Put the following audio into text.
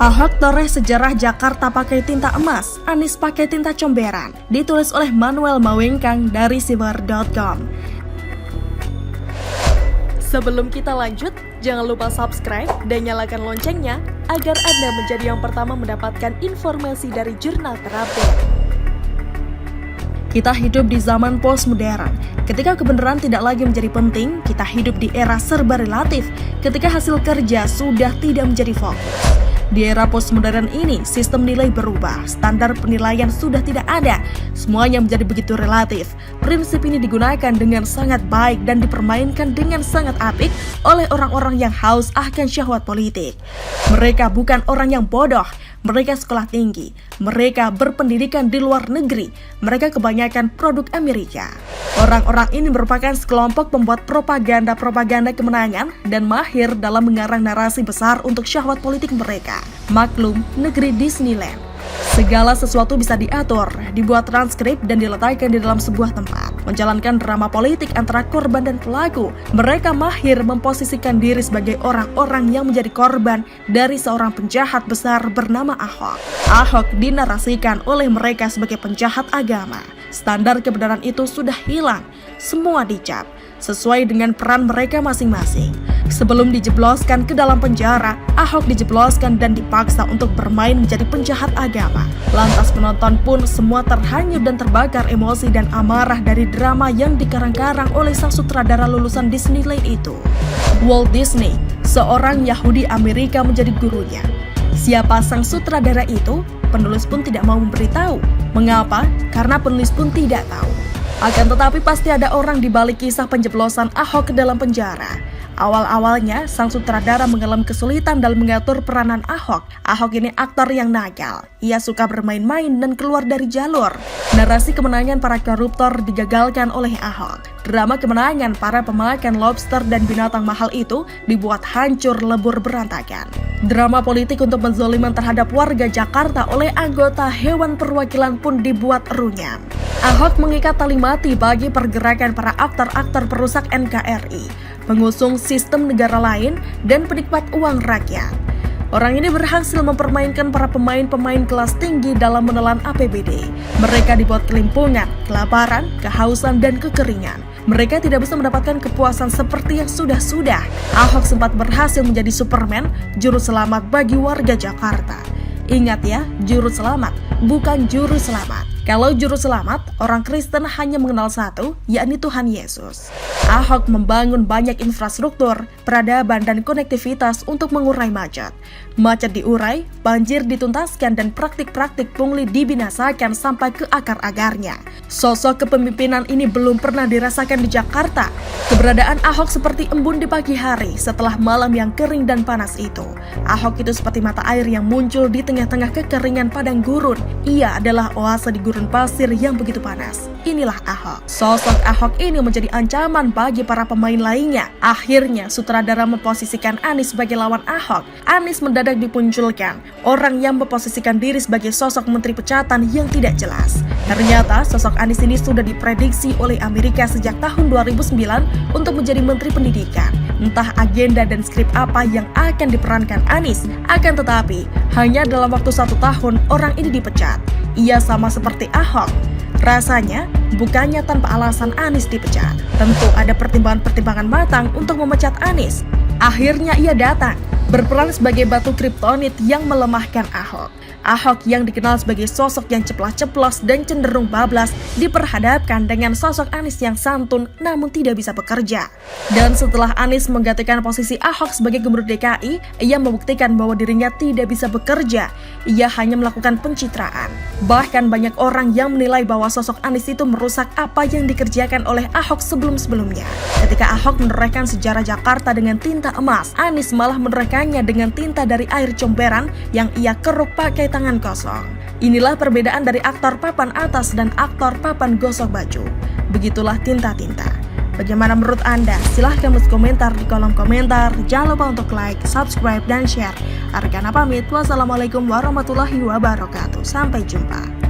Ahok toreh sejarah Jakarta pakai tinta emas, Anies pakai tinta comberan. Ditulis oleh Manuel Mawengkang dari siber.com. Sebelum kita lanjut, jangan lupa subscribe dan nyalakan loncengnya agar Anda menjadi yang pertama mendapatkan informasi dari jurnal terupdate. Kita hidup di zaman postmodern. Ketika kebenaran tidak lagi menjadi penting, kita hidup di era serba relatif. Ketika hasil kerja sudah tidak menjadi fokus. Di era postmodern ini, sistem nilai berubah, standar penilaian sudah tidak ada, semuanya menjadi begitu relatif. Prinsip ini digunakan dengan sangat baik dan dipermainkan dengan sangat apik oleh orang-orang yang haus akan syahwat politik. Mereka bukan orang yang bodoh, mereka sekolah tinggi, mereka berpendidikan di luar negeri, mereka kebanyakan produk Amerika. Orang-orang ini merupakan sekelompok pembuat propaganda kemenangan dan mahir dalam mengarang narasi besar untuk syahwat politik mereka. Maklum, negeri Disneyland. Segala sesuatu bisa diatur, dibuat transkrip dan diletakkan di dalam sebuah tempat. Menjalankan drama politik antara korban dan pelaku. Mereka mahir memposisikan diri sebagai orang-orang yang menjadi korban dari seorang penjahat besar bernama Ahok. Ahok dinarasikan oleh mereka sebagai penjahat agama. Standar kebenaran itu sudah hilang, semua dicap sesuai dengan peran mereka masing-masing. Sebelum dijebloskan ke dalam penjara, Ahok dijebloskan dan dipaksa untuk bermain menjadi penjahat agama. Lantas penonton pun semua terhanyut dan terbakar emosi dan amarah dari drama yang dikarang-karang oleh sang sutradara lulusan Disneyland itu. Walt Disney, seorang Yahudi Amerika menjadi gurunya. Siapa sang sutradara itu? Penulis pun tidak mau memberitahu. Mengapa? Karena penulis pun tidak tahu. Akan tetapi pasti ada orang di balik kisah penjeblosan Ahok ke dalam penjara. Awal-awalnya, sang sutradara mengalami kesulitan dalam mengatur peranan Ahok. Ahok ini aktor yang nakal. Ia suka bermain-main dan keluar dari jalur. Narasi kemenangan para koruptor digagalkan oleh Ahok. Drama kemenangan para pemakan lobster dan binatang mahal itu dibuat hancur lebur berantakan. Drama politik untuk penzaliman terhadap warga Jakarta oleh anggota Hewan Perwakilan pun dibuat runyam. Ahok mengikat tali mati bagi pergerakan para aktor-aktor perusak NKRI, pengusung sistem negara lain, dan penikmat uang rakyat. Orang ini berhasil mempermainkan para pemain-pemain kelas tinggi dalam menelan APBD. Mereka dibuat kelimpungan, kelaparan, kehausan, dan kekeringan. Mereka tidak bisa mendapatkan kepuasan seperti yang sudah-sudah. Ahok sempat berhasil menjadi Superman, juru selamat bagi warga Jakarta. Ingat ya, juru selamat, bukan juru selamat. Kalau juru selamat, orang Kristen hanya mengenal satu, yakni Tuhan Yesus. Ahok membangun banyak infrastruktur, peradaban, dan konektivitas untuk mengurai macet. Macet diurai, banjir dituntaskan, dan praktik-praktik pungli dibinasakan sampai ke akar-akarnya. Sosok kepemimpinan ini belum pernah dirasakan di Jakarta. Keberadaan Ahok seperti embun di pagi hari setelah malam yang kering dan panas itu. Ahok itu seperti mata air yang muncul di tengah-tengah kekeringan padang gurun. Ia adalah oase di gurun pasir yang begitu panas. Inilah Ahok. Sosok Ahok ini menjadi ancaman bagi para pemain lainnya. Akhirnya sutradara memposisikan Anies sebagai lawan Ahok. Anies mendadak dipunculkan, orang yang memposisikan diri sebagai sosok menteri pecatan yang tidak jelas. Ternyata sosok Anies ini sudah diprediksi oleh Amerika sejak tahun 2009 untuk menjadi menteri pendidikan. Entah agenda dan skrip apa yang akan diperankan Anies. Akan tetapi, hanya dalam waktu 1 tahun orang ini dipecat. Ia sama seperti Ahok. Rasanya, bukannya tanpa alasan Anies dipecat. Tentu ada pertimbangan-pertimbangan matang untuk memecat Anies. Akhirnya ia datang, berperan sebagai batu kriptonit yang melemahkan Ahok. Ahok yang dikenal sebagai sosok yang ceplas-ceplos dan cenderung bablas diperhadapkan dengan sosok Anies yang santun namun tidak bisa bekerja. Dan setelah Anies menggantikan posisi Ahok sebagai gubernur DKI, ia membuktikan bahwa dirinya tidak bisa bekerja. Ia hanya melakukan pencitraan. Bahkan banyak orang yang menilai bahwa sosok Anies itu merusak apa yang dikerjakan oleh Ahok sebelum-sebelumnya. Ketika Ahok menorehkan sejarah Jakarta dengan tinta emas, Anies malah menorehkannya dengan tinta dari air comberan yang ia keruk pakai tangan kosong. Inilah perbedaan dari aktor papan atas dan aktor papan gosok baju. Begitulah tinta-tinta. Bagaimana menurut Anda? Silahkan berkomentar di kolom komentar. Jangan lupa untuk like, subscribe, dan share. Arkana pamit. Wassalamualaikum warahmatullahi wabarakatuh. Sampai jumpa.